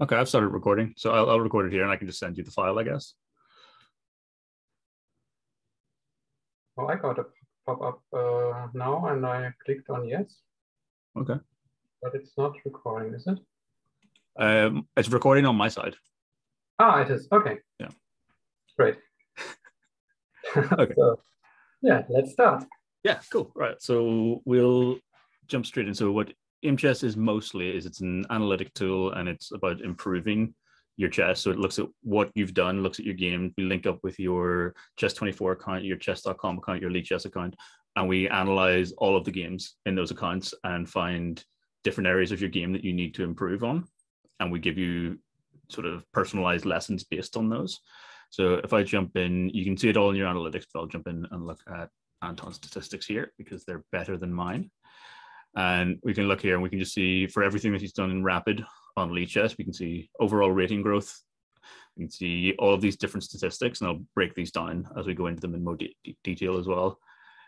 Okay, I've started recording, so I'll record it here and I can just send you the file, I guess. Oh, I got a pop-up now and I clicked on yes. Okay. But it's not recording, is it? It's recording on my side. Ah, it is. Okay. Yeah. Great. Okay. So, yeah, let's start. Yeah, cool. Right. So we'll jump straight in. So what Aimchess is mostly is it's an analytic tool and it's about improving your chess. So it looks at what you've done, looks at your game. We link up with your Chess24 account, your chess.com account, your Chess account, and we analyze all of the games in those accounts and find different areas of your game that you need to improve on. And we give you sort of personalized lessons based on those. So if I jump in, you can see it all in your analytics, but I'll jump in and look at Anton's statistics here because they're better than mine. And we can look here and we can just see for everything that he's done in rapid on Chess, we can see overall rating growth. We can see all of these different statistics, and I'll break these down as we go into them in more detail as well.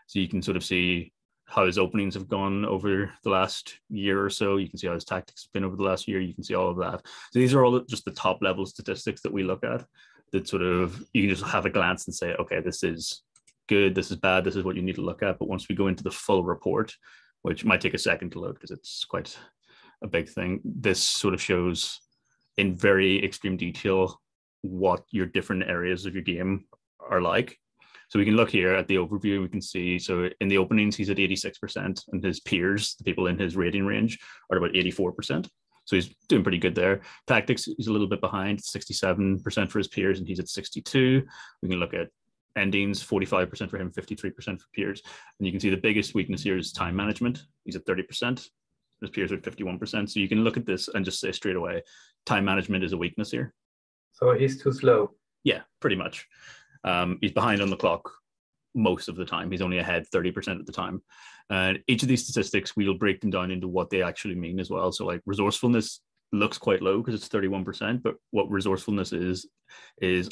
So you can sort of see how his openings have gone over the last year or so. You can see how his tactics have been over the last year. You can see all of that. So these are all just the top level statistics that we look at that sort of, you can just have a glance and say, okay, this is good, this is bad, this is what you need to look at. But once we go into the full report, which might take a second to load because it's quite a big thing, this sort of shows in very extreme detail what your different areas of your game are like. So we can look here at the overview. We can see, so in the openings, he's at 86%, and his peers, the people in his rating range, are about 84%. So he's doing pretty good there. Tactics, he's a little bit behind, 67% for his peers, and he's at 62. We can look at endings, 45% for him, 53% for peers. And you can see the biggest weakness here is time management. He's at 30%. His peers are at 51%. So you can look at this and just say straight away, time management is a weakness here. So he's too slow. Yeah, pretty much. He's behind on the clock most of the time. He's only ahead 30% of the time. And each of these statistics, we'll break them down into what they actually mean as well. So like resourcefulness looks quite low because it's 31%, but what resourcefulness is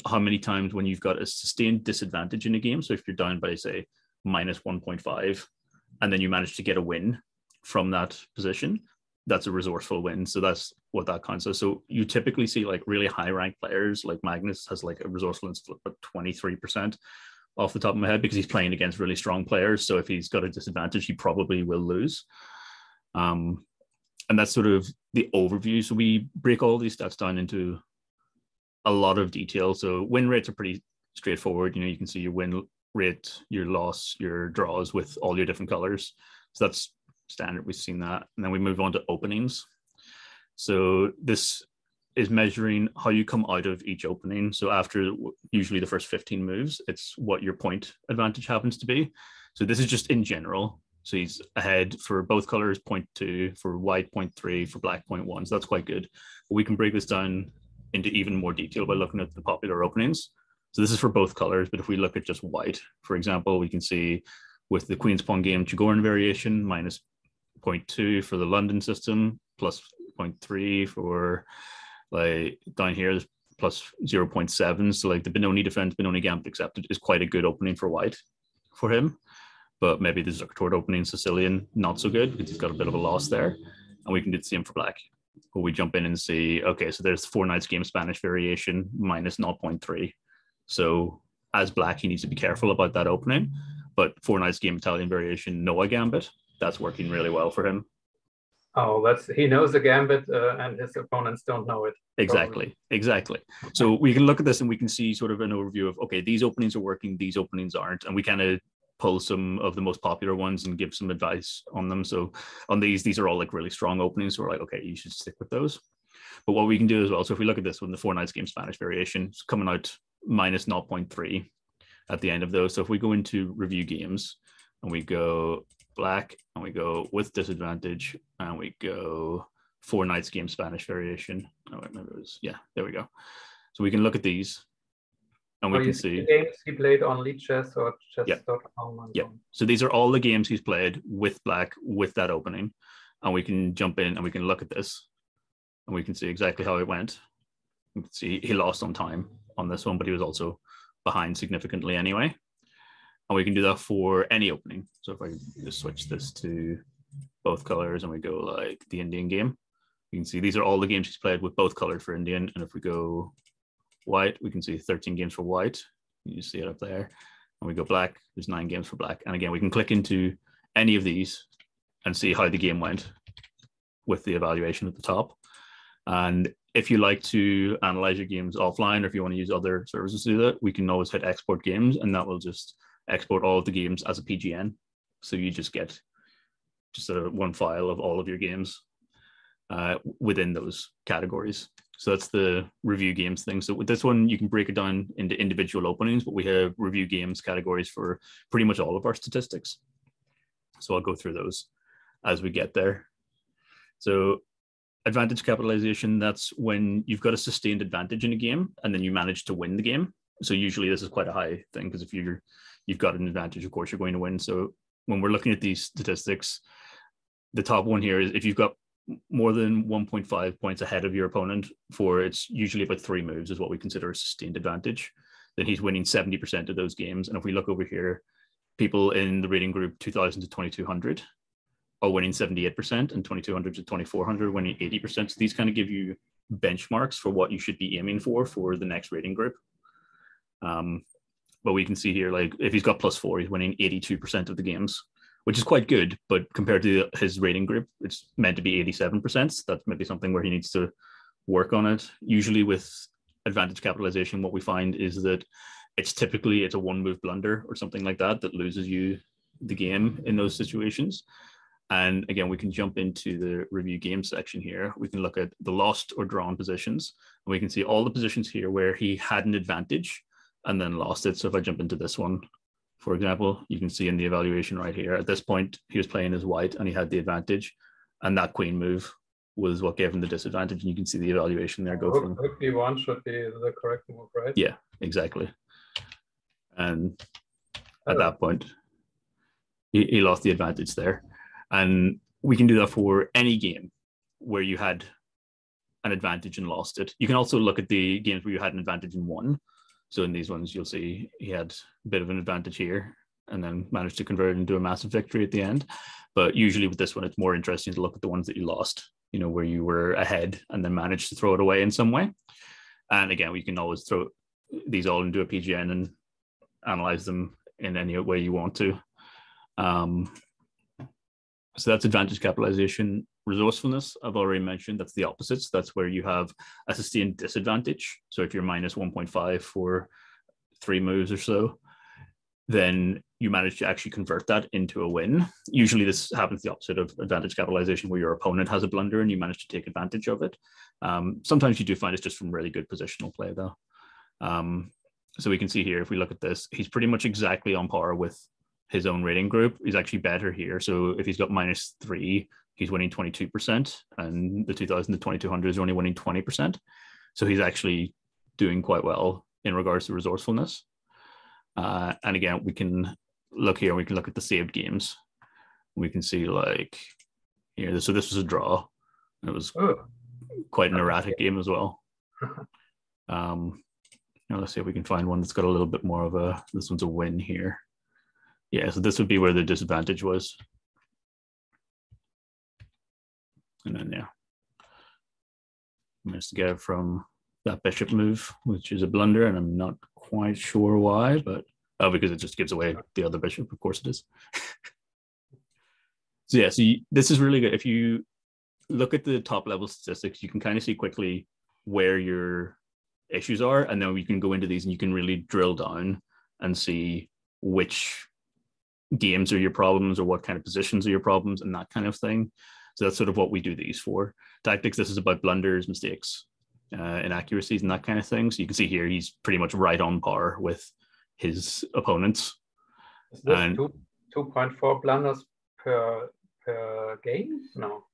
how many times when you've got a sustained disadvantage in a game. So if you're down by, say, minus 1.5, and then you manage to get a win from that position, that's a resourceful win. So that's what that counts as. So you typically see like really high ranked players, like Magnus has like a resourcefulness of about 23% off the top of my head because he's playing against really strong players. So if he's got a disadvantage, he probably will lose. And that's sort of the overview. So we break all these stats down into a lot of detail. So win rates are pretty straightforward. You know, you can see your win rate, your loss, your draws with all your different colors. So that's standard. We've seen that. And then we move on to openings. So this is measuring how you come out of each opening. So after usually the first 15 moves, it's what your point advantage happens to be. So this is just in general. So he's ahead for both colors, 0.2, for white, 0.3, for black, 0.1. So that's quite good. But we can break this down into even more detail by looking at the popular openings. So this is for both colors, but if we look at just white, for example, we can see with the Queen's Pawn game, Chigorin variation, minus 0.2 for the London system, plus 0.3 for like down here, plus 0.7. So like the Benoni defense, Benoni gambit accepted is quite a good opening for white for him. But maybe the Zuckertort opening Sicilian, not so good because he's got a bit of a loss there. And we can do the same for black. But we jump in and see, okay, so there's 4 Knights game Spanish variation, minus 0.3. So as black, he needs to be careful about that opening. But 4 Knights game Italian variation, Noah gambit, that's working really well for him. Oh, he knows the gambit and his opponents don't know it. Exactly. So we can look at this and we can see sort of an overview of, okay, these openings are working, these openings aren't. And we kind of pull some of the most popular ones and give some advice on them. So on these are all like really strong openings. So we're like, okay, you should stick with those. But what we can do as well, so if we look at this one, the 4 Knights game Spanish variation, it's coming out minus 0.3 at the end of those. So if we go into review games and we go black and we go with disadvantage and we go 4 Knights game Spanish variation. Oh, wait, maybe it was, yeah, there we go. So we can look at these and we can see the games he played on Chess or chess.com. Yeah. So these are all the games he's played with black with that opening. And we can jump in and we can look at this and we can see exactly how it went. You can see he lost on time on this one, but he was also behind significantly anyway. And we can do that for any opening. So if I just switch this to both colors and we go like the Indian game, You can see these are all the games he's played with both colored for Indian. And if we go white, we can see 13 games for white. You see it up there. And we go black, there's 9 games for black. And again, we can click into any of these and see how the game went with the evaluation at the top. And if you like to analyze your games offline, or if you want to use other services to do that, we can always hit export games, and that will just export all of the games as a PGN. So you just get just one file of all of your games within those categories. So that's the review games thing. So with this one, you can break it down into individual openings, but we have review games categories for pretty much all of our statistics. So I'll go through those as we get there. So advantage capitalization, that's when you've got a sustained advantage in a game and then you manage to win the game. So usually this is quite a high thing, because if you've got an advantage, of course you're going to win. So when we're looking at these statistics, the top one here is if you've got more than 1.5 points ahead of your opponent for, it's usually about 3 moves is what we consider a sustained advantage, then he's winning 70% of those games. And if we look over here, people in the rating group 2000 to 2200 are winning 78%, and 2200 to 2400 winning 80%. So these kind of give you benchmarks for what you should be aiming for the next rating group. But we can see here, like if he's got +4, he's winning 82% of the games, which is quite good. But compared to his rating group, it's meant to be 87%. So that's maybe something where he needs to work on it. Usually with advantage capitalization, what we find is that it's typically a 1-move blunder or something like that that loses you the game in those situations. And again, we can jump into the review game section here. We can look at the lost or drawn positions, and we can see all the positions here where he had an advantage and then lost it. So if I jump into this one, for example, you can see in the evaluation right here, at this point, he was playing as white and he had the advantage, and that queen move was what gave him the disadvantage. And you can see the evaluation there go from Rook B1 should be the correct move, right? Yeah, exactly. And at that point, he lost the advantage there. And we can do that for any game where you had an advantage and lost it. You can also look at the games where you had an advantage and won. So in these ones, you'll see he had a bit of an advantage here and then managed to convert it into a massive victory at the end. But usually with this one, it's more interesting to look at the ones that you lost, where you were ahead and then managed to throw it away in some way. And again, we can always throw these all into a PGN and analyze them in any way you want to. So that's advantage capitalization. Resourcefulness, I've already mentioned, that's the opposites. That's where you have a sustained disadvantage. So if you're minus 1.5 for 3 moves or so, then you manage to actually convert that into a win. Usually this happens the opposite of advantage capitalization, where your opponent has a blunder and you manage to take advantage of it. Sometimes you do find it's just from really good positional play though. So we can see here, if we look at this, he's pretty much exactly on par with his own rating group. He's actually better here. So if he's got -3, he's winning 22%, and the 2000 to 2200 is only winning 20%. So he's actually doing quite well in regards to resourcefulness. And again, we can look here, we can look at the saved games. We can see like here, so this was a draw. It was quite an erratic game as well. Now let's see if we can find one that's got a little bit more of a, this one's a win here. Yeah, so this would be where the disadvantage was. And then, yeah, managed to get it from that bishop move, which is a blunder, and I'm not quite sure why, but because it just gives away the other bishop, of course it is. So yeah, so this is really good. If you look at the top level statistics, you can kind of see quickly where your issues are, and then you can go into these and you can really drill down and see which games are your problems or what kind of positions are your problems and that kind of thing. So that's sort of what we do these for. Tactics, this is about blunders, mistakes, inaccuracies and that kind of thing. So you can see here, he's pretty much right on par with his opponents. Is this 2.4 blunders per game? No.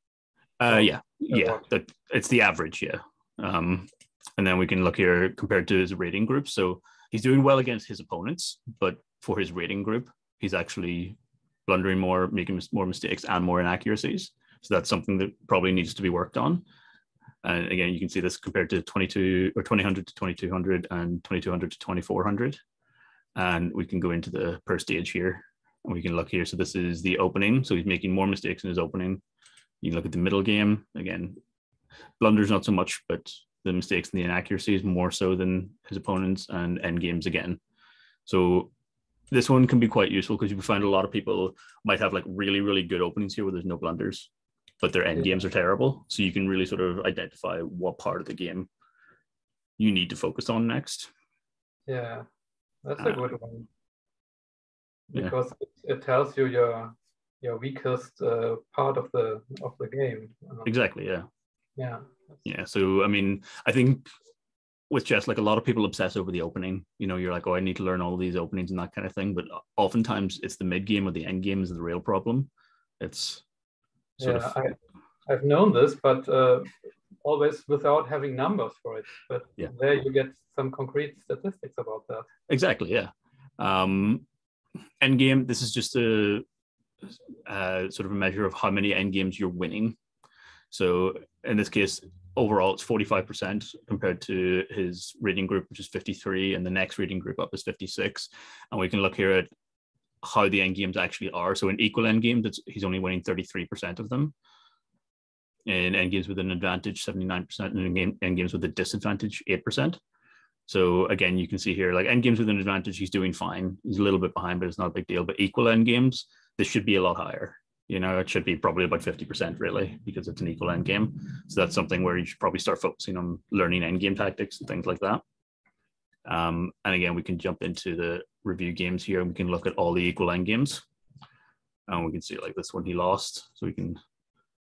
Yeah, it's the average, yeah. And then we can look here compared to his rating group. So he's doing well against his opponents, but for his rating group, he's actually blundering more, making more mistakes and more inaccuracies. So that's something that probably needs to be worked on. And again, you can see this compared to 2000 to 2200 and 2200 to 2400. And we can go into the per stage here and we can look here. So this is the opening. So he's making more mistakes in his opening. You can look at the middle game. Again, blunders not so much, but the mistakes and the inaccuracies more so than his opponents, and end games again. So this one can be quite useful because you find a lot of people might have like really, really good openings here where there's no blunders, but their end games are terrible. So you can really sort of identify what part of the game you need to focus on next. Yeah, that's a good one. Yeah. Because it tells you your weakest part of the game. Exactly. Yeah. Yeah. Yeah. So I mean, I think with chess, like a lot of people obsess over the opening. You know, you're like, oh, I need to learn all of these openings and that kind of thing. But oftentimes it's the mid game or the end game is the real problem. It's sort of. I've known this, but always without having numbers for it. But there you get some concrete statistics about that. Exactly. Yeah. End game. This is just a sort of a measure of how many end games you're winning. So in this case, overall, it's 45% compared to his reading group, which is 53, and the next reading group up is 56. And we can look here at how the end games actually are. So in equal end games, he's only winning 33% of them. In end games with an advantage, 79%, and in end games with a disadvantage, 8%. So again, you can see here, like end games with an advantage, he's doing fine. He's a little bit behind, but it's not a big deal. But equal end games, this should be a lot higher. You know, it should be probably about 50% really, because it's an equal end game. So that's something where you should probably start focusing on learning end game tactics and things like that. And again, we can jump into the review games here and we can look at all the equal end games. And we can see like this one he lost. So we can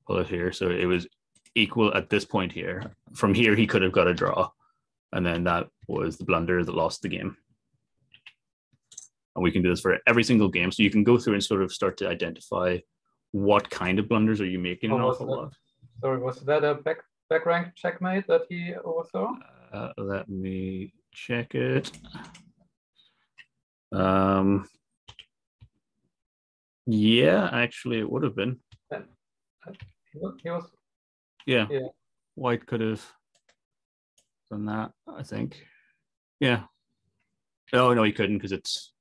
pull it here. So it was equal at this point here. From here, he could have got a draw. And then that was the blunder that lost the game. And we can do this for every single game. So you can go through and sort of start to identify what kind of blunders are you making an awful lot. Sorry, was that a back rank checkmate that he oversaw? Let me check it. Yeah, actually it would have been. He was. Yeah. White could have done that, I think. Yeah. Oh no, he couldn't because it's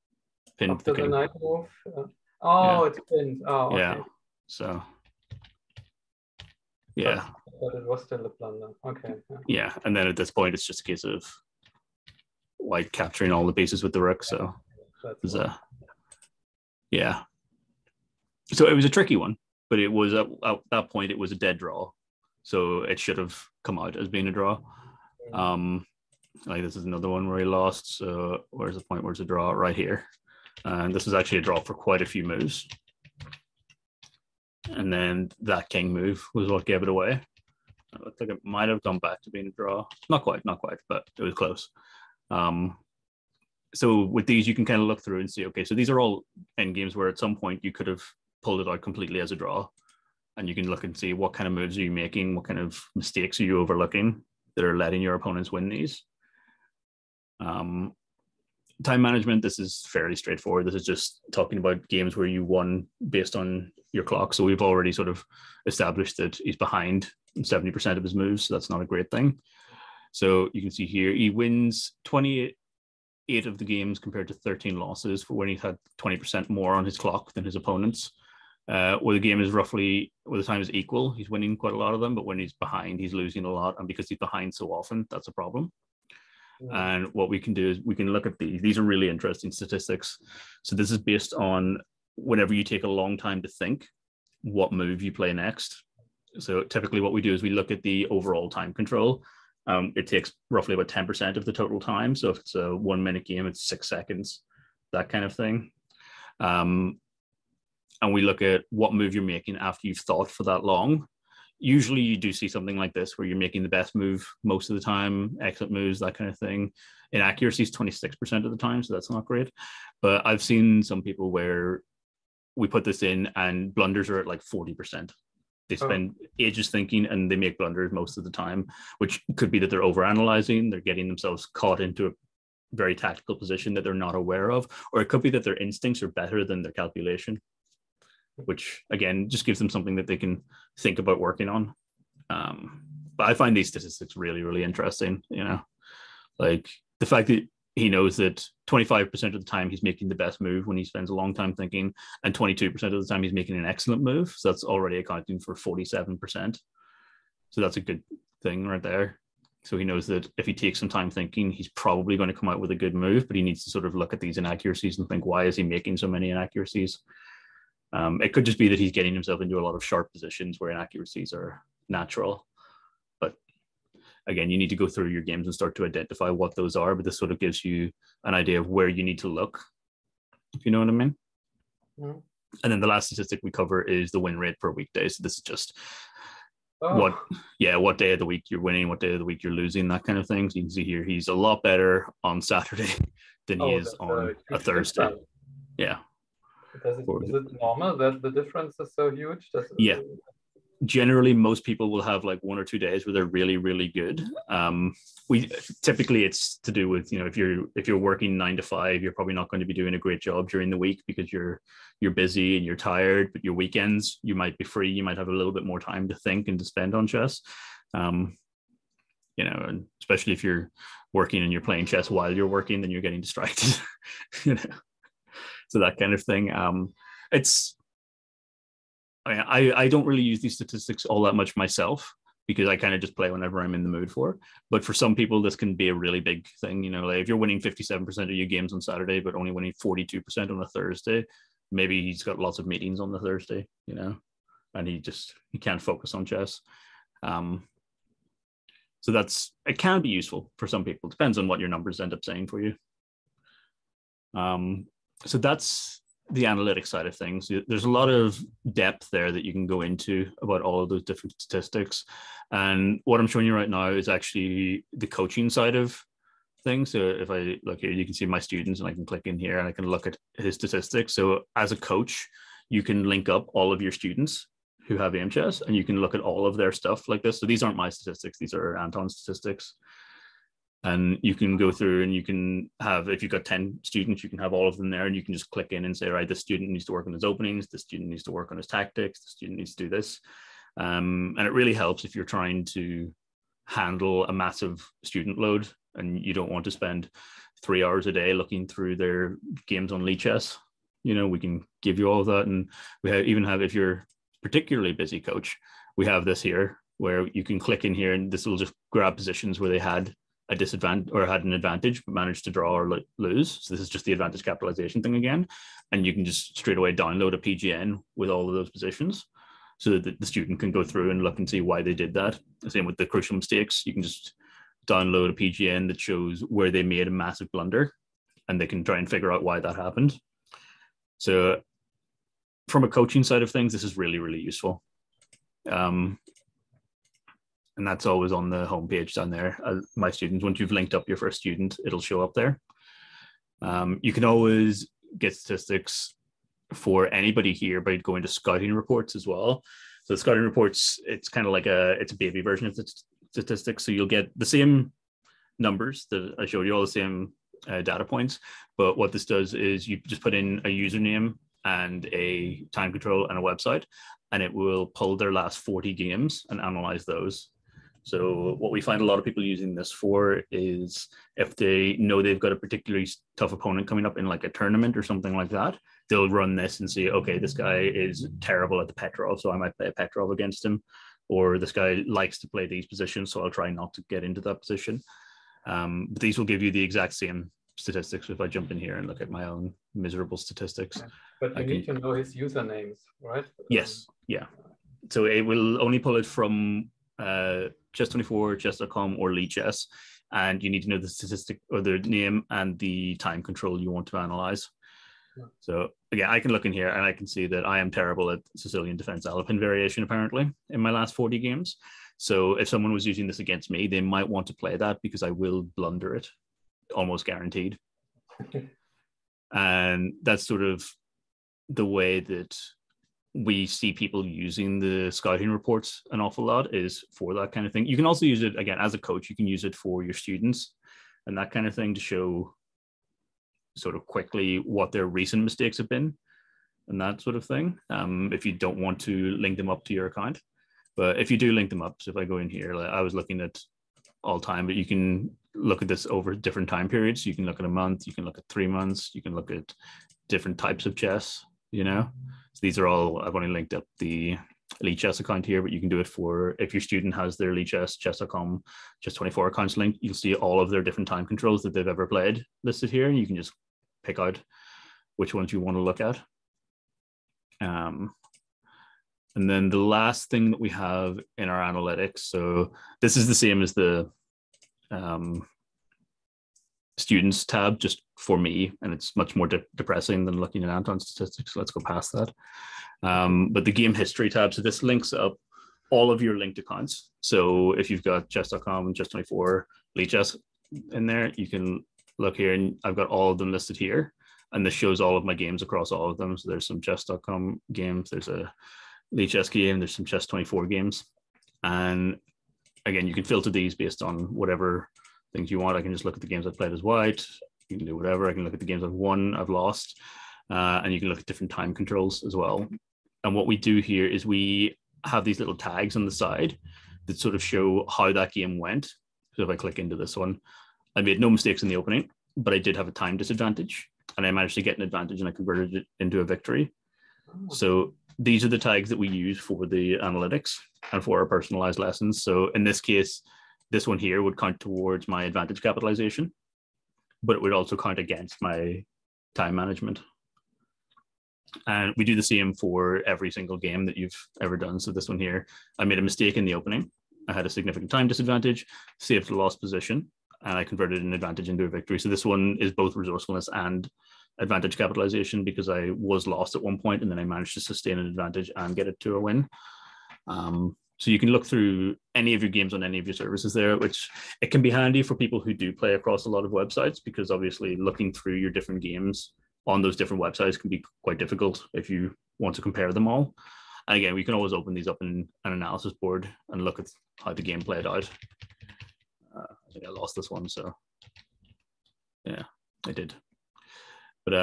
pinned. After the knight move. It's pinned. Oh, okay. Yeah. So. Yeah. But it was still a blunder. Okay. Yeah, and then at this point, it's just a case of White capturing all the pieces with the rook. So it was yeah. So it was a tricky one, but it was at that point it was a dead draw, so it should have come out as being a draw. Like this is another one where he lost. So where's the point? Where's the draw? Right here. And this was actually a draw for quite a few moves. And then that king move was what gave it away. It looked like it might have gone back to being a draw. Not quite, but it was close. So with these, you can kind of look through and see, okay, so these are all end games where at some point you could have pulled it out completely as a draw. And you can look and see what kind of moves are you making, what kind of mistakes are you overlooking that are letting your opponents win these. Time management, this is fairly straightforward. This is just talking about games where you won based on your clock. So we've already sort of established that he's behind 70% of his moves. So that's not a great thing. So you can see here, he wins 28 of the games compared to 13 losses for when he had 20% more on his clock than his opponents. Where the game is roughly, where the time is equal, he's winning quite a lot of them, but when he's behind, he's losing a lot. And because he's behind so often, that's a problem. And what we can do is we can look at these. These are really interesting statistics. So this is based on whenever you take a long time to think what move you play next. So typically what we do is we look at the overall time control. It takes roughly about 10% of the total time. So if it's a 1 minute game, it's 6 seconds, that kind of thing. And we look at what move you're making after you've thought for that long. Usually you do see something like this where you're making the best move most of the time, excellent moves, that kind of thing. Inaccuracy is 26% of the time, so that's not great. But I've seen some people where we put this in and blunders are at like 40%. They spend ages thinking and they make blunders most of the time, which could be that they're overanalyzing, they're getting themselves caught into a very tactical position that they're not aware of, or it could be that their instincts are better than their calculation, which again just gives them something that they can think about working on. But I find these statistics really, really interesting. You know, like the fact that he knows that 25% of the time he's making the best move when he spends a long time thinking, and 22% of the time he's making an excellent move. So that's already accounting for 47%. So that's a good thing right there. So he knows that if he takes some time thinking, he's probably going to come out with a good move, but he needs to sort of look at these inaccuracies and think, why is he making so many inaccuracies? It could just be that he's getting himself into a lot of sharp positions where inaccuracies are natural. But again, you need to go through your games and start to identify what those are, but this sort of gives you an idea of where you need to look, if you know what I mean. Mm-hmm. And then the last statistic we cover is the win rate per weekday. So this is just what day of the week you're winning, what day of the week you're losing, that kind of thing. So you can see here, he's a lot better on Saturday than he is on a Thursday. Difference. Yeah. Is it normal that the difference is so huge? Yeah. Generally, most people will have like 1 or 2 days where they're really, really good. Typically it's to do with, if you're working 9 to 5, you're probably not going to be doing a great job during the week because you're busy and you're tired. But your weekends, you might be free. You might have a little bit more time to think and to spend on chess. And especially if you're working and you're playing chess while you're working, then you're getting distracted. So that kind of thing. I don't really use these statistics all that much myself because I kind of just play whenever I'm in the mood for it. But for some people, this can be a really big thing. Like if you're winning 57% of your games on Saturday, but only winning 42% on a Thursday, maybe he's got lots of meetings on the Thursday, and he can't focus on chess. So it can be useful for some people. It depends on what your numbers end up saying for you. So that's the analytics side of things. There's a lot of depth there that you can go into about all of those different statistics. And what I'm showing you right now is actually the coaching side of things. So if I look here, you can see my students and I can click in here and I can look at his statistics. So as a coach, you can link up all of your students who have Aimchess and you can look at all of their stuff like this. So these aren't my statistics. These are Anton's statistics. And you can go through and you can have, if you've got 10 students, you can have all of them there and you can just click in and say, right, this student needs to work on his openings, this student needs to work on his tactics, the student needs to do this. And it really helps if you're trying to handle a massive student load and you don't want to spend 3 hours a day looking through their games on Lichess. We can give you all of that. And we even have, if you're particularly busy coach, we have this here where you can click in here and this will just grab positions where they had a disadvantage or had an advantage but managed to draw or lose. So this is just the advantage capitalization thing again, and you can just straight away download a PGN with all of those positions so that the student can go through and look and see why they did that. The same with the crucial mistakes. You can just download a PGN that shows where they made a massive blunder and they can try and figure out why that happened. So from a coaching side of things, this is really, really useful. And that's always on the homepage down there. My students, once you've linked up your first student, it'll show up there. You can always get statistics for anybody here by going to scouting reports as well. So the scouting reports, it's kind of like it's a baby version of the statistics. So you'll get the same numbers that I showed you, all the same data points. But what this does is you just put in a username and a time control and a website, and it will pull their last 40 games and analyze those. So what we find a lot of people using this for is if they know they've got a particularly tough opponent coming up in like a tournament or something like that, they'll run this and say, okay, this guy is terrible at the Petrov, so I might play a Petrov against him. Or this guy likes to play these positions, so I'll try not to get into that position. But these will give you the exact same statistics if I jump in here and look at my own miserable statistics. But you need to know his usernames, right? Yes, yeah. So it will only pull it from chess24, chess.com, or Lichess, and you need to know the statistic or the name and the time control you want to analyze. Yeah. So again, I can look in here and I can see that I am terrible at Sicilian defense Alapin variation apparently in my last 40 games. So if someone was using this against me, they might want to play that because I will blunder it, almost guaranteed. And that's sort of the way that we see people using the scouting reports an awful lot, is for that kind of thing. You can also use it, again, as a coach, you can use it for your students and that kind of thing to show sort of quickly what their recent mistakes have been and that sort of thing, if you don't want to link them up to your account. But if you do link them up, so if I go in here, like I was looking at all time, but you can look at this over different time periods. You can look at a month, you can look at 3 months, you can look at different types of chess, So these are all, I've only linked up the Chess account here, but you can do it for if your student has their Chess, chess.com, chess24 accounts linked. You'll see all of their different time controls that they've ever played listed here, and you can just pick out which ones you want to look at. And then the last thing that we have in our analytics, so this is the same as the students tab, just for me, and it's much more depressing than looking at Anton's statistics. Let's go past that. But the game history tab, so this links up all of your linked accounts. So if you've got chess.com and chess24, Chess in there, you can look here, and I've got all of them listed here. And this shows all of my games across all of them. So there's some chess.com games, there's a Chess game, there's some chess24 games. And again, you can filter these based on whatever things you want. I can just look at the games I've played as white. You can do whatever. I can look at the games I've won, I've lost. And you can look at different time controls as well. And what we do here is we have these little tags on the side that sort of show how that game went. So if I click into this one, I made no mistakes in the opening, but I did have a time disadvantage. And I managed to get an advantage, and I converted it into a victory. So these are the tags that we use for the analytics and for our personalized lessons. So in this case, this one here would count towards my advantage capitalization, but it would also count against my time management. And we do the same for every single game that you've ever done. So this one here, I made a mistake in the opening. I had a significant time disadvantage, saved the lost position, and I converted an advantage into a victory. So this one is both resourcefulness and advantage capitalization, because I was lost at one point and then I managed to sustain an advantage and get it to a win. So you can look through any of your games on any of your services there, which it can be handy for people who do play across a lot of websites, because obviously looking through your different games on those different websites can be quite difficult if you want to compare them all. And again, we can always open these up in an analysis board and look at how the game played out. I think I lost this one, so yeah, I did. But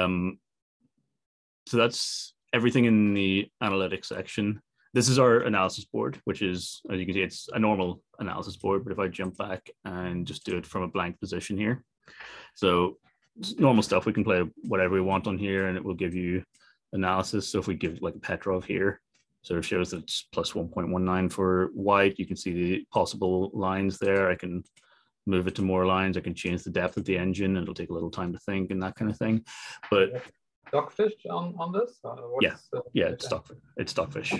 so that's everything in the analytics section. This is our analysis board, which is, as you can see, it's a normal analysis board, but if I jump back and just do it from a blank position here. So normal stuff, we can play whatever we want on here and it will give you analysis. So if we give like a Petrov here, sort of shows that it's plus 1.19 for white. You can see the possible lines there. I can move it to more lines. I can change the depth of the engine. It'll take a little time to think and that kind of thing. But Stockfish on this? It's Stockfish.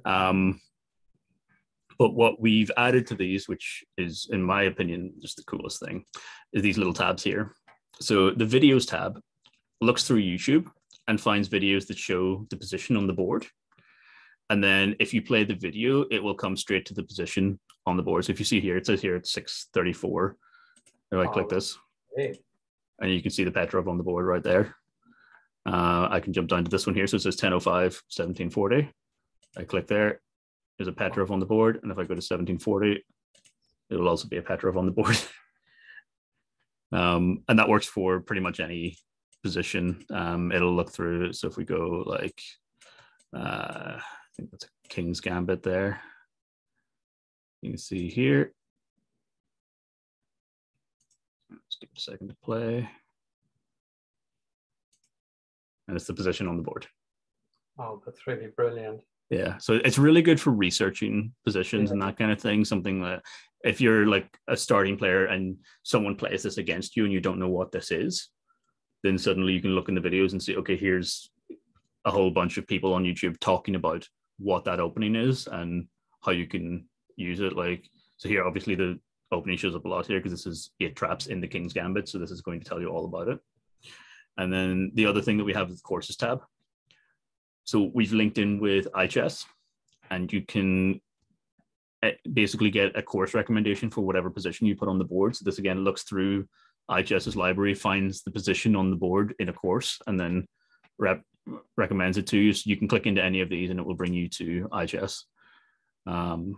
But what we've added to these, which is, in my opinion, just the coolest thing, is these little tabs here. So the videos tab looks through YouTube and finds videos that show the position on the board. And then if you play the video, it will come straight to the position on the board. So if you see here, it says here it's 6:34. If I click this, and you can see the Petrov on the board right there. I can jump down to this one here. So it says 10:05, 17:40. I click there. There's a Petrov on the board. And if I go to 17:40, it'll also be a Petrov on the board. And that works for pretty much any position. It'll look through. So if we go like, I think that's a King's Gambit there. You can see here. Let's give it a second to play. And it's the position on the board. Oh, that's really brilliant. Yeah, so it's really good for researching positions and that kind of thing. Something that if you're like a starting player and someone plays this against you and you don't know what this is, then suddenly you can look in the videos and see, okay, here's a whole bunch of people on YouTube talking about what that opening is and how you can use it. Like, so here, obviously the opening shows up a lot here because this is 8 traps in the King's Gambit. So this is going to tell you all about it. And then the other thing that we have is the courses tab. So we've linked in with Aimchess, and you can basically get a course recommendation for whatever position you put on the board. So this again looks through Aimchess's library, finds the position on the board in a course, and then recommends it to you. So you can click into any of these and it will bring you to Aimchess. And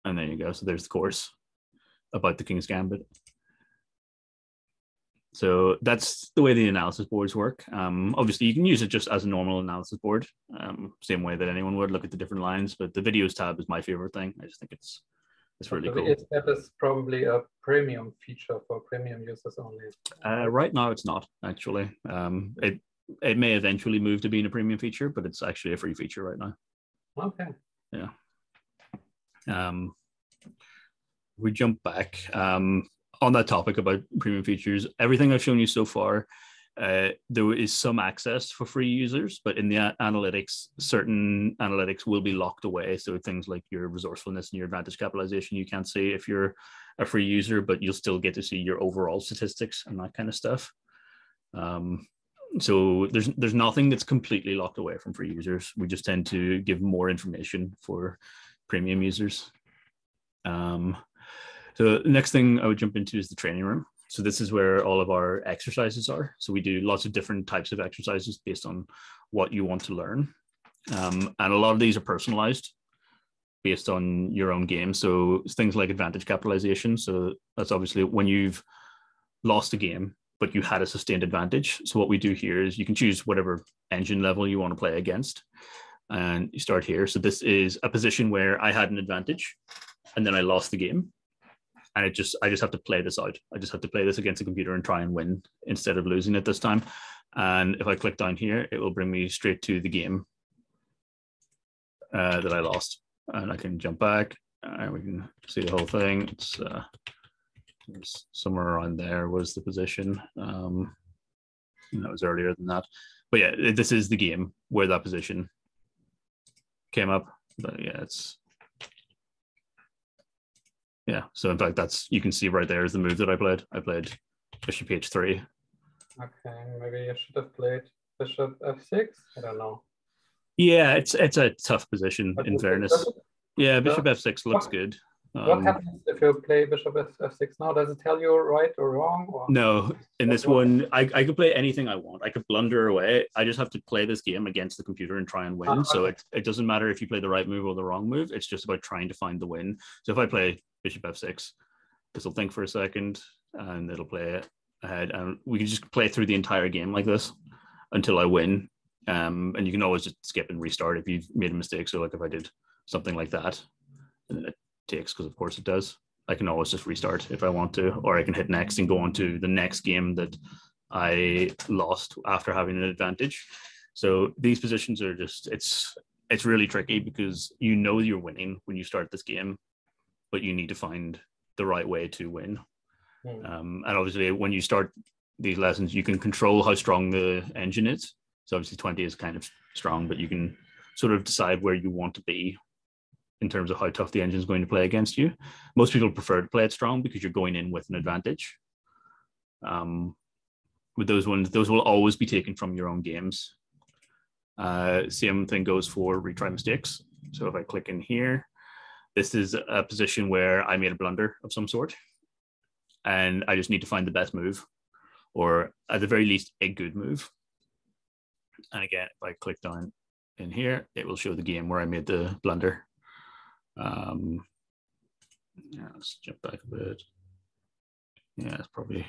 there you go. So there's the course about the King's Gambit. So that's the way the analysis boards work. Obviously, you can use it just as a normal analysis board, same way that anyone would look at the different lines. But the videos tab is my favorite thing. I just think it's really cool. The videos tab is probably a premium feature for premium users only. Right now, it's not actually. It may eventually move to being a premium feature, but it's actually a free feature right now. Okay. Yeah. We jump back on that topic about premium features. Everything I've shown you so far, there is some access for free users, but in the analytics, certain analytics will be locked away. So things like your resourcefulness and your advantage capitalization, you can't see if you're a free user, but you'll still get to see your overall statistics and that kind of stuff. So there's nothing that's completely locked away from free users. We just tend to give more information for premium users. So the next thing I would jump into is the training room. So this is where all of our exercises are. So we do lots of different types of exercises based on what you want to learn. And a lot of these are personalized based on your own game. So things like advantage capitalization. So that's obviously when you've lost a game, but you had a sustained advantage. So what we do here is you can choose whatever engine level you want to play against. And you start here. So this is a position where I had an advantage and then I lost the game. And I just have to play this out. I just have to play this against a computer and try and win instead of losing it this time. And if I click down here, it will bring me straight to the game that I lost. And I can jump back and we can see the whole thing. It's somewhere around there was the position. That was earlier than that. But yeah, this is the game where that position came up. But yeah, so in fact, you can see right there is the move that I played. I played bishop h3. Okay, maybe you should have played bishop f6. I don't know. Yeah, it's a tough position in fairness. Yeah, bishop f6 looks good. What happens if you play bishop f6 now? Does it tell you right or wrong? Or? No, in this one, I could play anything I want. I could blunder away. I just have to play this game against the computer and try and win. Okay. So it doesn't matter if you play the right move or the wrong move. It's just about trying to find the win. So if I play bishop f6, this will think for a second and it'll play ahead. And we can just play through the entire game like this until I win. And you can always just skip and restart if you've made a mistake. So like if I did something like that, and then it takes, because of course it does, I can always just restart if I want to, or I can hit next and go on to the next game that I lost after having an advantage. So these positions are just, it's really tricky because you know you're winning when you start this game, but you need to find the right way to win. And obviously when you start these lessons, you can control how strong the engine is. So obviously 20 is kind of strong, but you can sort of decide where you want to be in terms of how tough the engine is going to play against you. Most people prefer to play it strong because you're going in with an advantage. With those ones, those will always be taken from your own games. Same thing goes for retry mistakes. So if I click in here, this is a position where I made a blunder of some sort, and I just need to find the best move, or at the very least, a good move. And again, if I click down in here, it will show the game where I made the blunder. Yeah, let's jump back a bit. Yeah, it's probably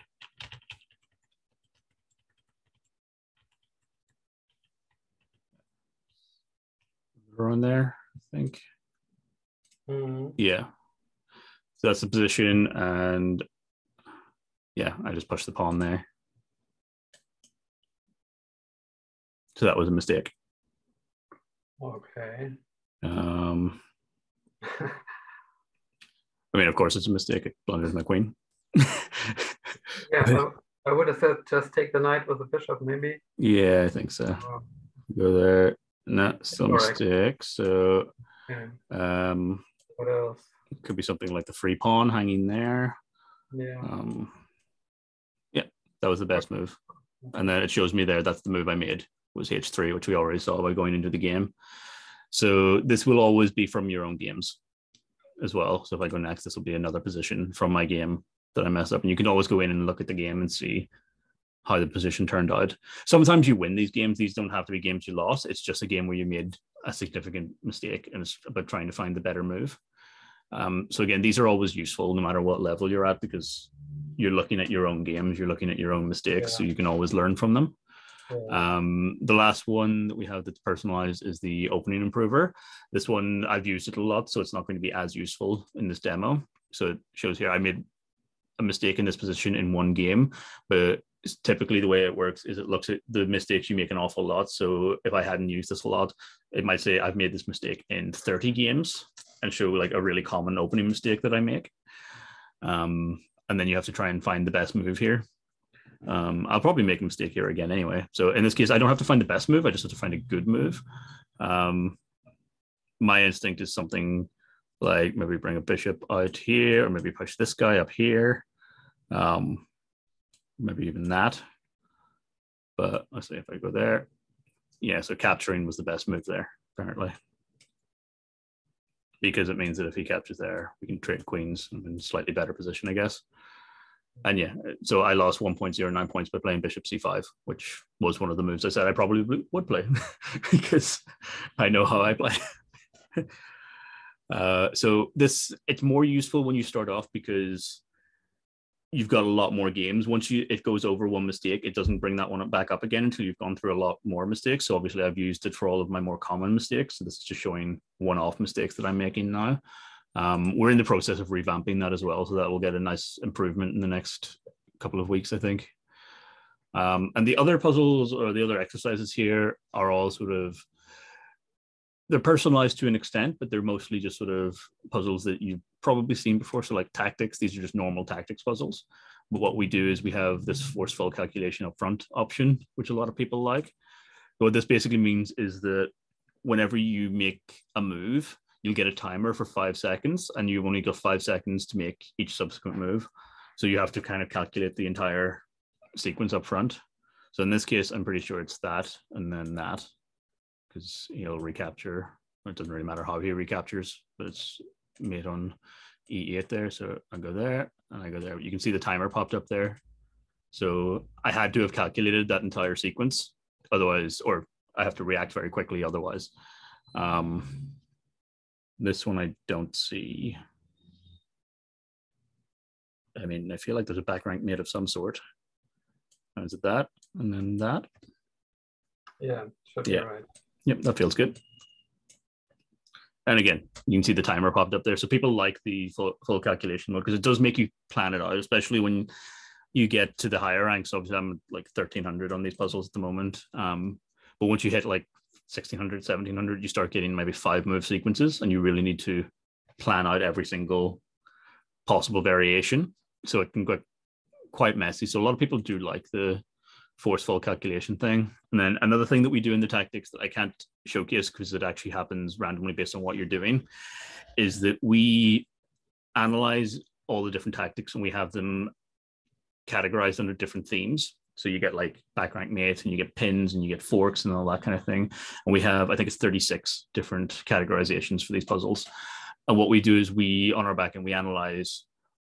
around there, I think. Yeah, so that's the position, and yeah, I just pushed the pawn there. So that was a mistake. Okay. I mean, of course, it's a mistake. It blunders my queen. Yeah, I would have said just take the knight with the bishop, maybe. Yeah, I think so. Go there. No, still mistake. So, what else? It could be something like the free pawn hanging there. Yeah. Yeah, that was the best move. And then it shows me there that's the move I made, was h3, which we already saw by going into the game. So this will always be from your own games as well. So if I go next, this will be another position from my game that I messed up. And you can always go in and look at the game and see how the position turned out. Sometimes you win these games. These don't have to be games you lost. It's just a game where you made a significant mistake, and it's about trying to find the better move. So again, these are always useful no matter what level you're at, because you're looking at your own games, you're looking at your own mistakes, so you can always learn from them. The last one that we have that's personalized is the opening improver. This one, I've used it a lot, so it's not going to be as useful in this demo. So it shows here I made a mistake in this position in one game, but typically the way it works is it looks at the mistakes you make an awful lot. So if I hadn't used this a lot, it might say I've made this mistake in 30 games and show like a really common opening mistake that I make. And then you have to try and find the best move here. I'll probably make a mistake here again anyway. So in this case, I don't have to find the best move. I just have to find a good move. My instinct is something like maybe bring a bishop out here, or maybe push this guy up here. Maybe even that. But let's see if I go there. Yeah, so capturing was the best move there, apparently. Because it means that if he captures there, we can trade queens in a slightly better position, I guess. And yeah, so I lost 1.09 points by playing bishop c5, which was one of the moves I said I probably would play because I know how I play. So it's more useful when you start off because you've got a lot more games. Once it goes over one mistake, it doesn't bring that one back up again until you've gone through a lot more mistakes. So obviously I've used it for all of my more common mistakes. So this is just showing one-off mistakes that I'm making now. We're in the process of revamping that as well. So that will get a nice improvement in the next couple of weeks, I think. And the other puzzles or the other exercises here are all sort of, they're personalized to an extent, but they're mostly just sort of puzzles that you've probably seen before. So like tactics, these are just normal tactics puzzles. But what we do is we have this forceful calculation up front option, which a lot of people like. But what this basically means is that whenever you make a move, you'll get a timer for 5 seconds, and you've only got 5 seconds to make each subsequent move. So you have to kind of calculate the entire sequence up front. So in this case, I'm pretty sure it's that and then that, because he'll recapture. It doesn't really matter how he recaptures, but it's made on E8 there. So I go there and I go there. You can see the timer popped up there. So I had to have calculated that entire sequence, otherwise, or I have to react very quickly otherwise. This one I don't see. I mean, I feel like there's a back rank mate of some sort. Is it that? And then that? Yeah, should be right. Yep, that feels good. And again, you can see the timer popped up there. So people like the full calculation mode because it does make you plan it out, especially when you get to the higher ranks. Obviously, I'm like 1,300 on these puzzles at the moment. But once you hit like 1,600, 1,700, you start getting maybe 5 move sequences, and you really need to plan out every single possible variation. So it can get quite messy. So a lot of people do like the forceful calculation thing. And then another thing that we do in the tactics that I can't showcase because it actually happens randomly based on what you're doing is that we analyze all the different tactics and we have them categorized under different themes. So you get like back rank mates and you get pins and you get forks and all that kind of thing. And we have, I think it's 36 different categorizations for these puzzles. And what we do is we, on our back end, we analyze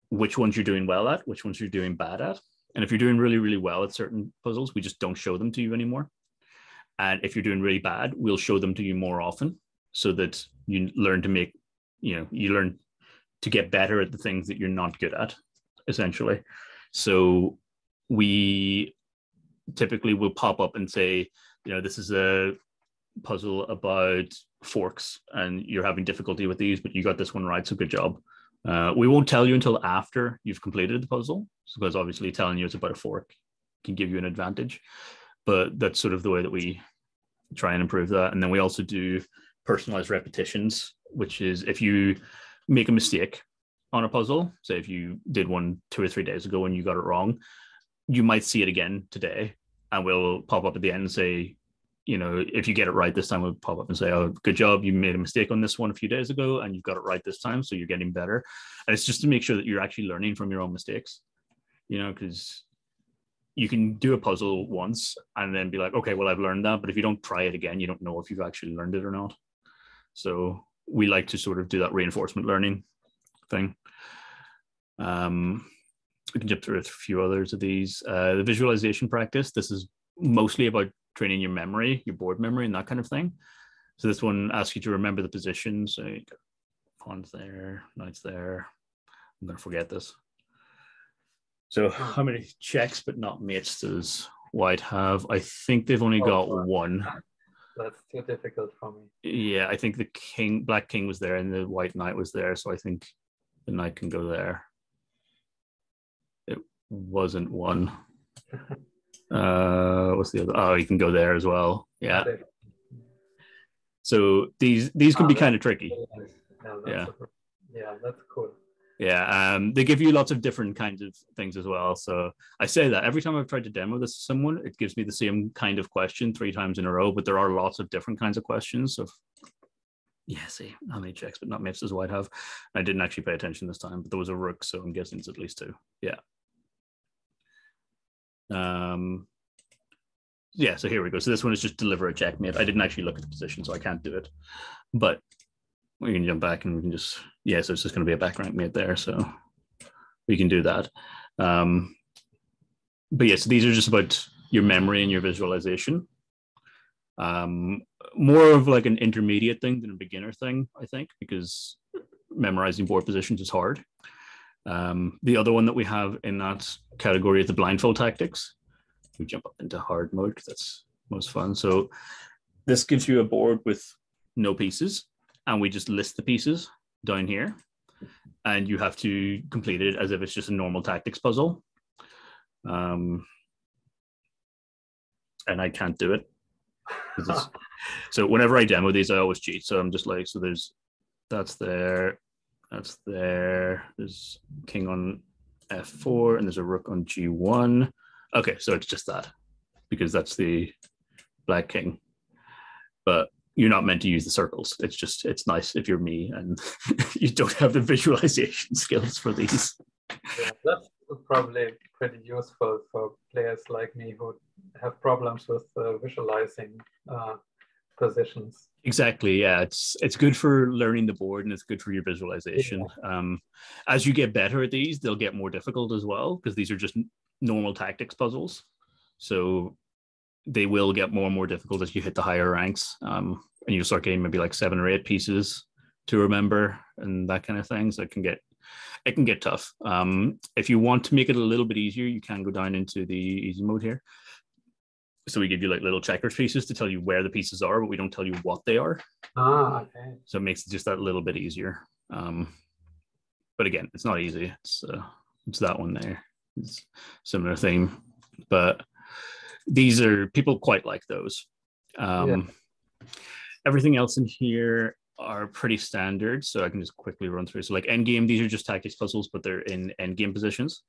which ones you're doing well at, which ones you're doing bad at. And if you're doing really, really well at certain puzzles, we just don't show them to you anymore. And if you're doing really bad, we'll show them to you more often so that you learn to make, you learn to get better at the things that you're not good at, essentially. So we typically will pop up and say, this is a puzzle about forks and you're having difficulty with these, but you got this one right, so good job. We won't tell you until after you've completed the puzzle, because obviously telling you it's about a fork can give you an advantage. But that's sort of the way that we try and improve that. And then we also do personalized repetitions, which is if you make a mistake on a puzzle, say if you did one 2 or 3 days ago and you got it wrong, you might see it again today, and we'll pop up at the end and say, if you get it right this time, we'll pop up and say, oh, good job. You made a mistake on this one a few days ago and you've got it right this time. So you're getting better. And it's just to make sure that you're actually learning from your own mistakes, because you can do a puzzle once and then be like, okay, well, I've learned that. But if you don't try it again, you don't know if you've actually learned it or not. So we like to sort of do that reinforcement learning thing. We can jump through a few others of these. The visualization practice. This is mostly about training your memory, your board memory, and that kind of thing. So this one asks you to remember the positions. So you got pawns there, knights there. I'm going to forget this. So how many checks but not mates does white have? I think they've only got one. That's too difficult for me. Yeah, I think the black king was there and the white knight was there. So I think the knight can go there. It wasn't one. What's the other? Oh, you can go there as well. Yeah. So these can be kind of tricky. Yeah, that's cool. Yeah, they give you lots of different kinds of things as well. So I say that every time I've tried to demo this to someone, it gives me the same kind of question 3 times in a row, but there are lots of different kinds of questions. So yeah, see how many checks, but not mips as White have. I didn't actually pay attention this time, but there was a rook, so I'm guessing it's at least 2. Yeah. Yeah, so here we go. So this one is just deliver a checkmate. I didn't actually look at the position, so I can't do it. But we can jump back and we can just, yeah, so it's just going to be a back rank mate there. So we can do that. But yeah, so these are just about your memory and your visualization. More of like an intermediate thing than a beginner thing, I think, because memorizing board positions is hard. The other one that we have in that category is the blindfold tactics. We jump up into hard mode because that's most fun. So this gives you a board with no pieces, and we just list the pieces down here, and you have to complete it as if it's just a normal tactics puzzle. And I can't do it. So whenever I demo these, I always cheat. So I'm just like, so that's there, there's king on f4, and there's a rook on g1. Okay, so it's just that, because that's the black king. But you're not meant to use the circles. It's nice if you're me and you don't have the visualization skills for these. Yeah, that's probably pretty useful for players like me who have problems with visualizing positions. Exactly, yeah. It's good for learning the board, and it's good for your visualization. Yeah. As you get better at these, they'll get more difficult as well, because these are just normal tactics puzzles. So they will get more and more difficult as you hit the higher ranks. And you start getting maybe like 7 or 8 pieces to remember and that kind of thing. So it can get tough. If you want to make it a little bit easier, you can go down into the easy mode here. So we give you like little checkers pieces to tell you where the pieces are, but we don't tell you what they are. Okay. So it makes it just that little bit easier. But again, it's not easy. It's that one there. It's similar theme, but these are, people quite like those. Everything else in here are pretty standard, so I can just quickly run through. So like endgame, these are just tactics puzzles, but they're in endgame positions.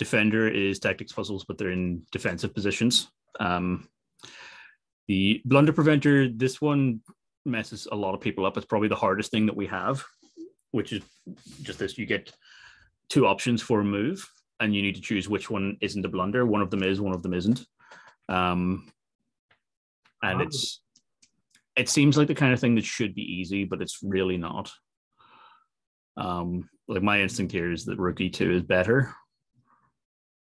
Defender is tactics puzzles, but they're in defensive positions. The Blunder Preventer, this one messes a lot of people up. It's probably the hardest thing that we have, which is just this: you get 2 options for a move, and you need to choose which one isn't a blunder. One of them is, one of them isn't. And it seems like the kind of thing that should be easy, but it's really not. Like my instinct here is that rook e2 is better,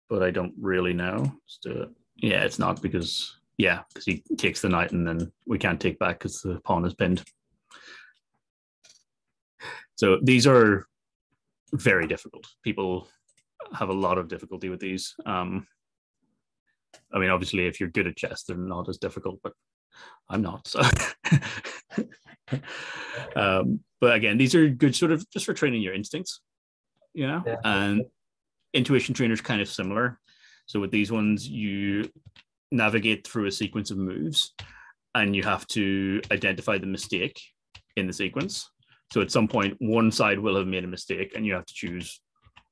but I don't really know. Yeah, it's not, because he takes the knight and then we can't take back because the pawn is pinned. So these are very difficult. People have a lot of difficulty with these. I mean, obviously, if you're good at chess, they're not as difficult, but I'm not. So. But again, these are good sort of just for training your instincts, you know? Yeah. And intuition trainers kind of similar. So with these ones, you navigate through a sequence of moves and you have to identify the mistake in the sequence. So at some point, one side will have made a mistake and you have to choose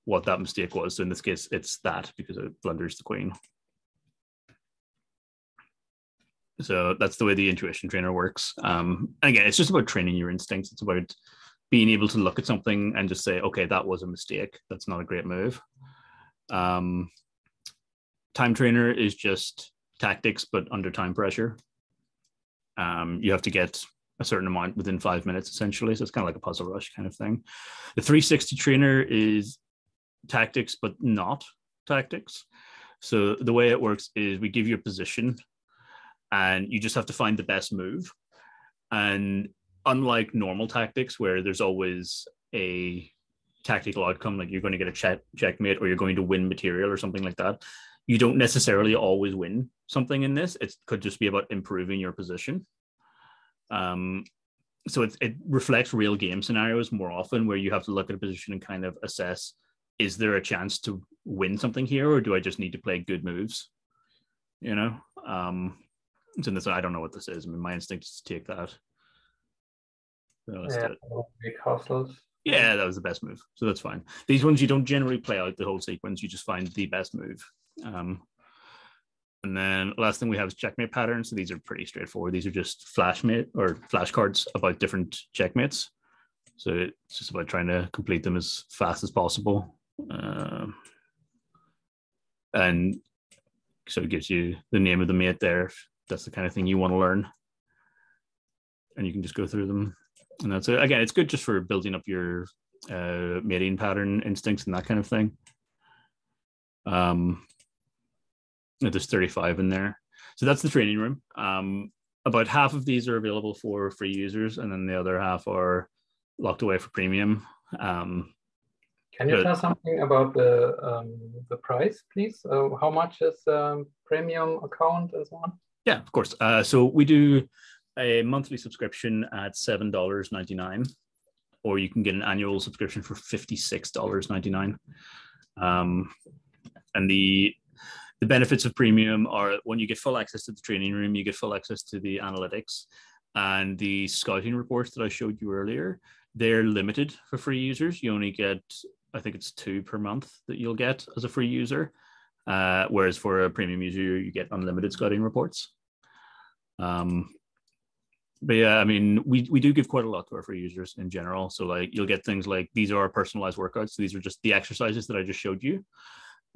what that mistake was. So in this case, it's that, because it blunders the queen. So that's the way the intuition trainer works. And again, it's just about training your instincts. It's about being able to look at something and just say, okay, that was a mistake. That's not a great move. Time trainer is just tactics, but under time pressure. You have to get a certain amount within 5 minutes, essentially. So it's kind of like a puzzle rush kind of thing. The 360 trainer is tactics, but not tactics. So the way it works is we give you a position and you just have to find the best move. And unlike normal tactics, where there's always a tactical outcome, like you're going to get a checkmate or you're going to win material or something like that, you don't necessarily always win something in this. It could just be about improving your position. So it reflects real game scenarios more often, where you have to look at a position and kind of assess, is there a chance to win something here, or do I just need to play good moves? You know, so this, I don't know what this is. I mean, my instinct is to take that. So let's do it. Big hustles. Yeah, that was the best move. So that's fine. These ones, you don't generally play out the whole sequence. You just find the best move. And then last thing we have is checkmate patterns. So these are pretty straightforward. These are just flashcards about different checkmates. So it's just about trying to complete them as fast as possible. And so it gives you the name of the mate there, if that's the kind of thing you want to learn. And you can just go through them. And that's it. Again, it's good just for building up your mating pattern instincts and that kind of thing. There's 35 in there. So that's the training room. About half of these are available for free users, and then the other half are locked away for premium. Can you tell something about the price, please? How much is premium account and so on? Yeah, of course. So we do a monthly subscription at $7.99, or you can get an annual subscription for $56.99. And the benefits of premium are, when you get full access to the training room, you get full access to the analytics, and the scouting reports that I showed you earlier, they're limited for free users. You only get, I think it's 2 per month that you'll get as a free user. Whereas for a premium user, you get unlimited scouting reports. But yeah, I mean, we do give quite a lot to our free users in general. So like, you'll get things like, these are our personalized workouts. So these are just the exercises that I just showed you.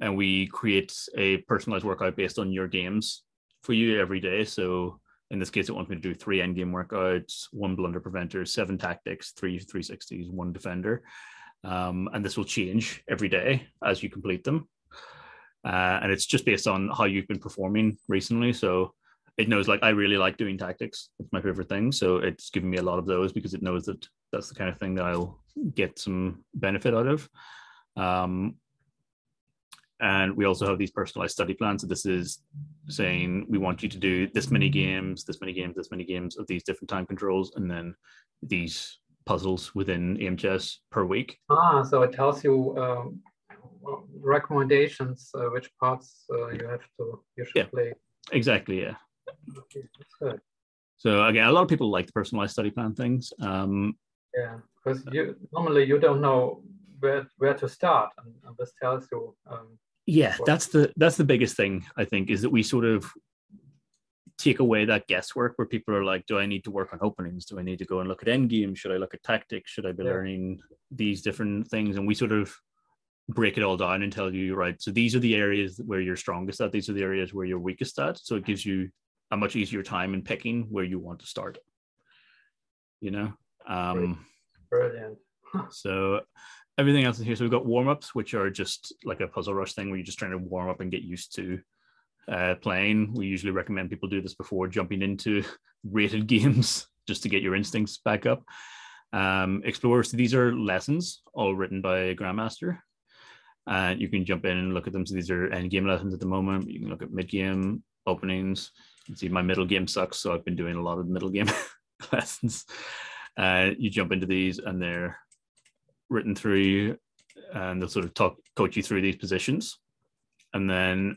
And we create a personalized workout based on your games for you every day. So in this case, it wants me to do 3 endgame workouts, 1 blunder preventer, 7 tactics, 3 360s, 1 defender. And this will change every day as you complete them. And it's just based on how you've been performing recently. So it knows, like, I really like doing tactics. It's my favorite thing. So it's giving me a lot of those because it knows that that's the kind of thing that I'll get some benefit out of. And we also have these personalized study plans. So this is saying, we want you to do this many games, this many games, this many games of these different time controls, and then these puzzles within Aimchess per week. So it tells you recommendations, which parts you should play. Exactly, yeah. Okay, that's good. So again, a lot of people like the personalized study plan things. Yeah, because normally you don't know where to start, and this tells you. Yeah, that's the biggest thing, I think, is that we sort of take away that guesswork where people are like, do I need to work on openings? Do I need to go and look at endgame? Should I look at tactics? Should I be learning these different things? And we sort of break it all down and tell you, right, so these are the areas where you're strongest at. These are the areas where you're weakest at. So it gives you a much easier time in picking where you want to start, you know? Brilliant. So everything else is here. So we've got warm-ups, which are just like a puzzle rush thing where you're just trying to warm up and get used to playing. We usually recommend people do this before jumping into rated games just to get your instincts back up. Explorers, so these are lessons all written by a grandmaster. And you can jump in and look at them. So these are end game lessons at the moment. You can look at mid-game openings. You can see my middle game sucks, so I've been doing a lot of middle game lessons. You jump into these and they're written through, and they'll sort of coach you through these positions. And then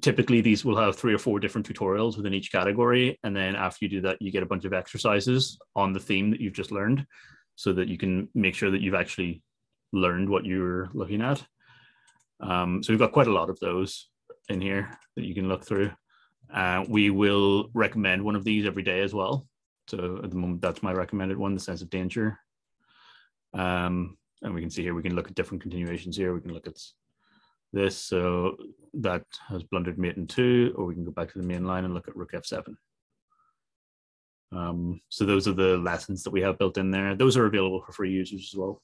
typically these will have 3 or 4 different tutorials within each category. And then after you do that, you get a bunch of exercises on the theme that you've just learned so that you can make sure that you've actually learned what you're looking at. So we've got quite a lot of those in here that you can look through. We will recommend one of these every day as well. So at the moment, that's my recommended one, the sense of danger. And we can see here, we can look at different continuations here. We can look at this. So that has blundered mate in 2, or we can go back to the main line and look at rook f7. So those are the lessons that we have built in there. Those are available for free users as well.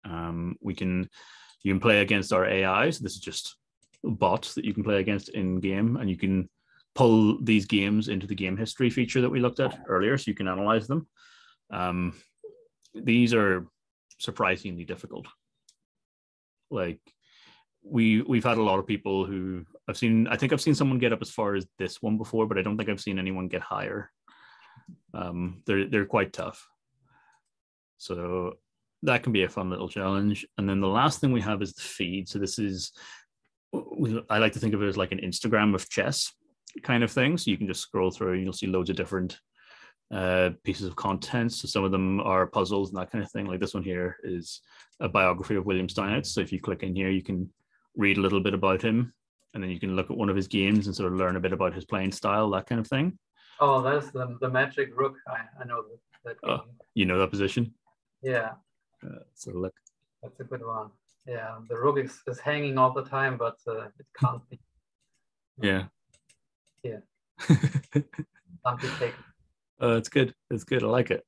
You can play against our AI. So this is just bots that you can play against in game, and you can pull these games into the game history feature that we looked at earlier, so you can analyze them. These are surprisingly difficult. Like we've had a lot of people who I think I've seen someone get up as far as this one before, but I don't think I've seen anyone get higher. They're quite tough. So that can be a fun little challenge. And then the last thing we have is the feed. So this is, I like to think of it as like an Instagram of chess kind of thing. So you can just scroll through and you'll see loads of different pieces of content. So some of them are puzzles and that kind of thing. Like this one here is a biography of William Steinitz. So if you click in here, you can read a little bit about him, and then you can look at one of his games and sort of learn a bit about his playing style, that kind of thing. Oh, that's the magic rook. I know that game. You know that position? Yeah. So look. That's a good one. Yeah, the rook is hanging all the time, but it can't be. Yeah. Yeah. Can't be taken. It's good. It's good. I like it.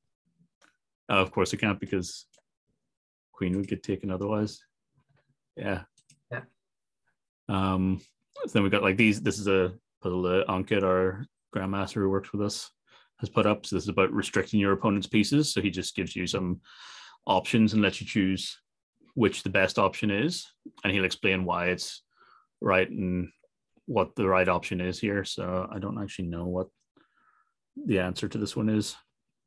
Of course it can't, because queen would get taken otherwise. Yeah. Yeah. So then we got like these. This is a puzzle that Ankit, our grandmaster who works with us, has put up. So this is about restricting your opponent's pieces. So he just gives you some options and lets you choose which the best option is, and he'll explain why it's right and what the right option is here. So I don't actually know what the answer to this one is.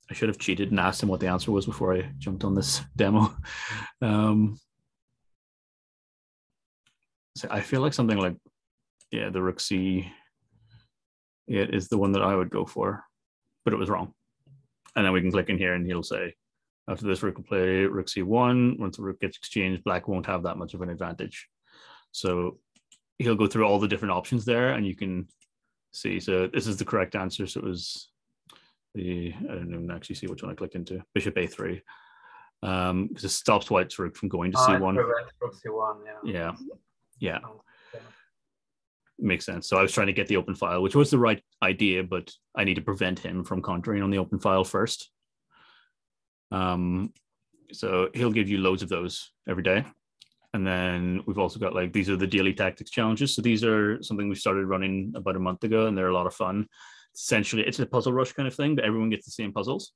I should have cheated and asked him what the answer was before I jumped on this demo. So I feel like something like, yeah, the rook c8 is the one that I would go for, but it was wrong. And then we can click in here and he'll say, after this, rook will play rook c1. Once the rook gets exchanged, black won't have that much of an advantage. So he'll go through all the different options there, and you can see. So this is the correct answer. So it was the, I don't even actually see which one I clicked into, bishop a3. Because it stops white's rook from going to c1. Rook c1, yeah. Yeah. Makes sense. So I was trying to get the open file, which was the right idea, but I need to prevent him from countering on the open file first. So he'll give you loads of those every day. And then we've also got like, these are the daily tactics challenges. So these are something we started running about a month ago, and they're a lot of fun. Essentially, it's a puzzle rush kind of thing, but everyone gets the same puzzles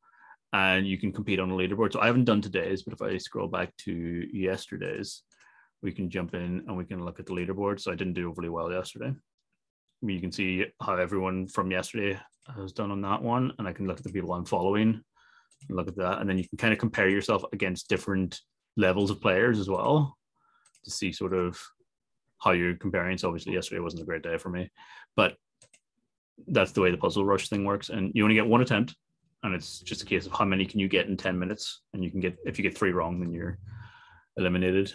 and you can compete on a leaderboard. So I haven't done today's, but if I scroll back to yesterday's, we can jump in and we can look at the leaderboard. So I didn't do overly well yesterday. You can see how everyone from yesterday has done on that one. And I can look at the people I'm following and look at that. And then you can kind of compare yourself against different levels of players as well to see sort of how you're comparing. So obviously yesterday wasn't a great day for me, but that's the way the puzzle rush thing works. And you only get one attempt, and it's just a case of how many can you get in 10 minutes. And you can get, if you get 3 wrong, then you're eliminated.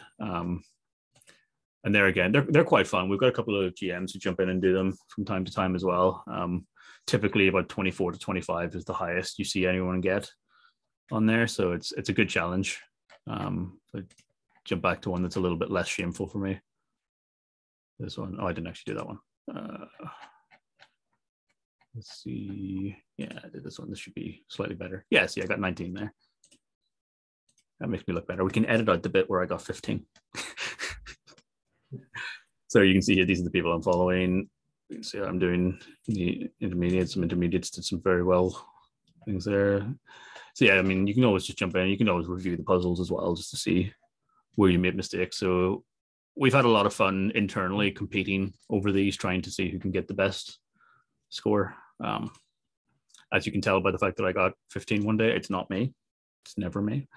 And there again, they're quite fun. We've got a couple of GMs who jump in and do them from time to time as well. Typically about 24 to 25 is the highest you see anyone get on there. So it's a good challenge. But jump back to one that's a little bit less shameful for me. This one, oh, I didn't actually do that one. Let's see. Yeah, I did this one. This should be slightly better. Yeah, see, I got 19 there. That makes me look better. We can edit out the bit where I got 15. So you can see here, these are the people I'm following. You can see I'm doing the intermediates. Some intermediates did some very well things there. So yeah, I mean, you can always just jump in. You can always review the puzzles as well, just to see where you made mistakes. So we've had a lot of fun internally competing over these, trying to see who can get the best score. As you can tell by the fact that I got 15 one day, it's not me. It's never me.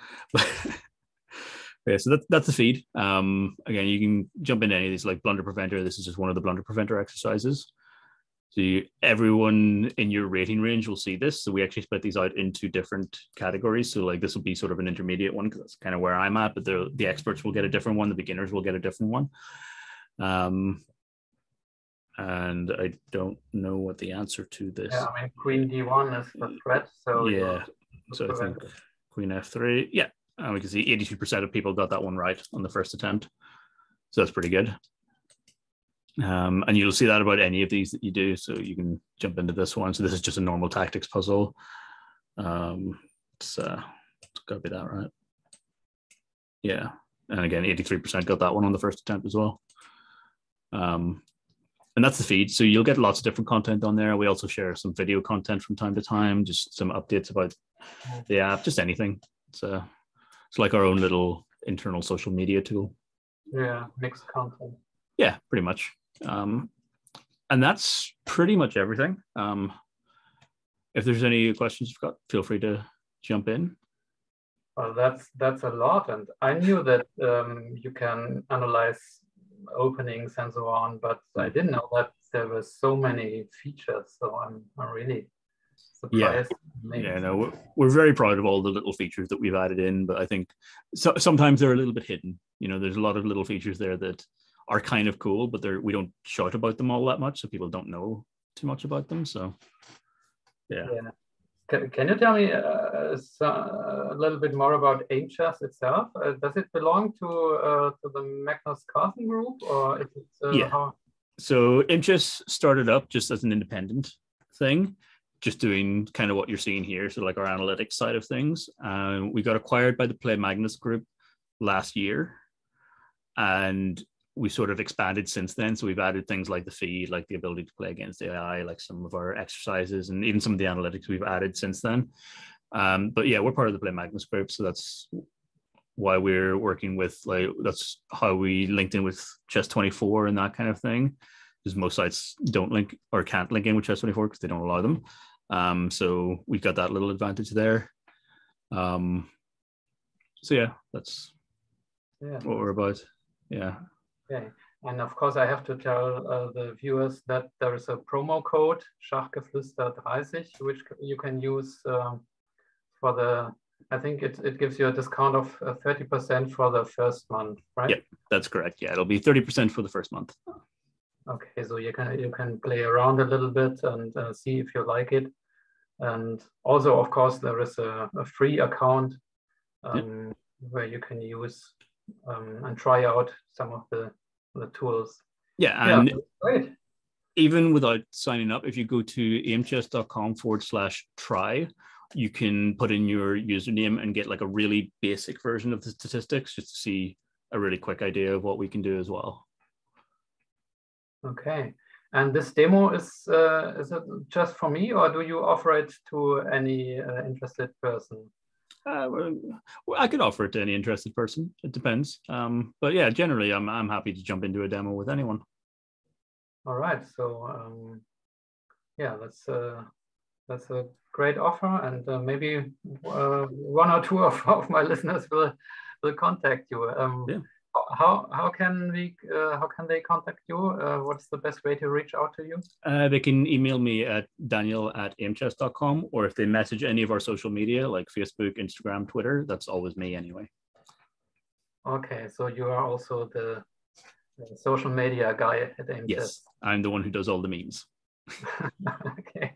Yeah, so that's the feed. Again, you can jump into any of these, like Blunder Preventer. This is just one of the Blunder Preventer exercises. So everyone in your rating range will see this. So we actually split these out into different categories. So like this will be sort of an intermediate one, because that's kind of where I'm at, but the experts will get a different one. The beginners will get a different one. And I don't know what the answer to this. Yeah, I mean, Queen D1 is the threat. So yeah, so I think Queen F3. Yeah, and we can see 82% of people got that one right on the first attempt. So that's pretty good. And you'll see that about any of these that you do. So you can jump into this one. So this is just a normal tactics puzzle. It's got to be that, right? Yeah. And again, 83% got that one on the first attempt as well. And that's the feed. So you'll get lots of different content on there. We also share some video content from time to time, just some updates about the app, just anything. It's like our own little internal social media tool. Yeah, mixed content. Yeah, pretty much. And that's pretty much everything. If there's any questions you've got, feel free to jump in. Well, that's a lot, and I knew that you can analyze openings and so on, but I didn't know that there were so many features. So I'm really surprised. Yeah, no, we're very proud of all the little features that we've added in, but I think sometimes they're a little bit hidden. There's a lot of little features there that are kind of cool, but we don't shout about them all that much, so people don't know too much about them. So yeah. Can you tell me a little bit more about Aimchess itself? Does it belong to the Magnus Carlsen group, or is it how? So Aimchess started up just as an independent thing, just doing kind of what you're seeing here, so like our analytics side of things. We got acquired by the Play Magnus group last year, and we sort of expanded since then. So we've added things like the feed, like the ability to play against AI, like some of our exercises, and even some of the analytics we've added since then. But yeah, we're part of the Play Magnus group, so that's why we're working with, like, that's how we linked in with Chess24 and that kind of thing, because most sites don't link or can't link in with Chess24 because they don't allow them. So we've got that little advantage there. So yeah, that's what we're about. Yeah. Okay. And of course, I have to tell the viewers that there is a promo code, Schachgeflüster 30, which you can use for the, I think it gives you a discount of 30% for the first month, right? Yep, that's correct. Yeah, it'll be 30% for the first month. Okay, so you can play around a little bit and see if you like it. And also, of course, there is a free account where you can use and try out some of the tools. Yeah, and great. Even without signing up, if you go to aimchess.com/try, you can put in your username and get like a really basic version of the statistics, just to see a really quick idea of what we can do as well. Okay. And this demo is it just for me, or do you offer it to any interested person? I could offer it to any interested person. It depends. But yeah, generally, I'm happy to jump into a demo with anyone. All right. So yeah, that's a great offer, and maybe one or two of my listeners will contact you. Yeah. How can they contact you? What's the best way to reach out to you? They can email me at daniel@aimchess.com, or if they message any of our social media like Facebook, Instagram, Twitter, that's always me anyway. Okay, so you are also the social media guy at Aimchess. Yes, I'm the one who does all the memes. Okay.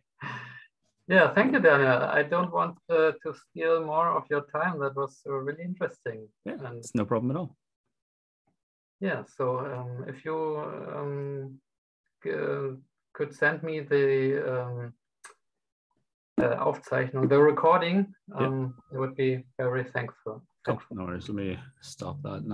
Yeah, thank you, Daniel. I don't want to steal more of your time. That was really interesting. Yeah, it's no problem at all. Yeah, so if you could send me the Aufzeichnung, the recording, I would be very thankful. Oh, no worries. Let me stop that now.